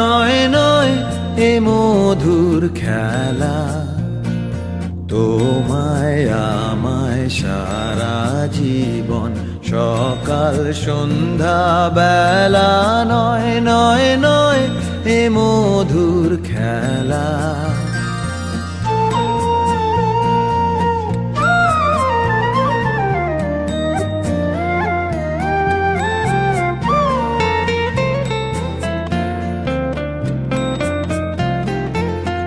নয় নয় এ মধুর খেলা। তোমায় আমায় সারা জীবন সকাল সন্ধ্যা বেলা, নয় নয় নয় এ মধুর খেলা।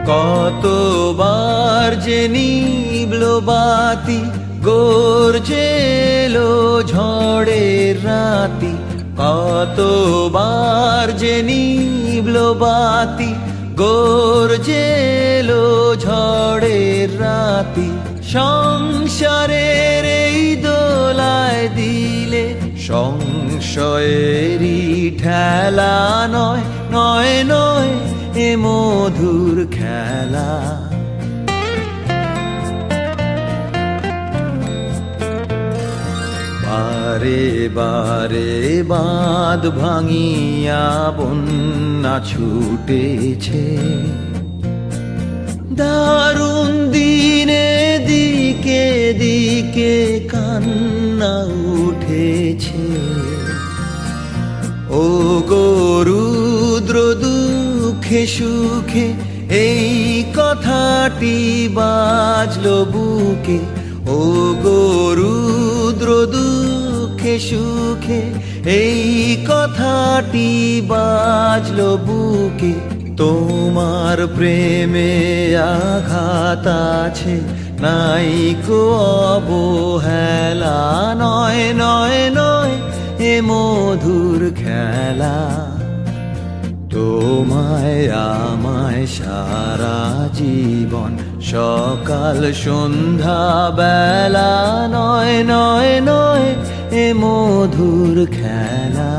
কতবার যে নিভলো বাতি, গর্জে এলো ঝড়ের রাতি। কতবার যে নিভলো বাতি, গর্জে এলো ঝড়ের রাতি। সংসারের এই দোলায় দিলে সংশয়েরই ঠেলা, নয় নয় নয় এ মধুর খেলা। বারে বারে বাঁধ ভাঙিয়া বন্যা ছুটেছে, দারুণ দিনে দিকে দিকে কান্না উঠেছে। ও গো রুদ্র দুঃখে সুখে এই কথাটি বাজলো বুকে। ও গো রুদ্র দুঃখে সুখে এই কথাটি বাজলো বুকে। তোমার প্রেমে আঘাত আছে, নাই কো অবহেলা, নয় নয় নয় এ মধুর খেলা। তোমায় আমায় সারা জীবন সকাল সন্ধ্যা বেলা, নয় নয় নয় এ মধুর খেলা।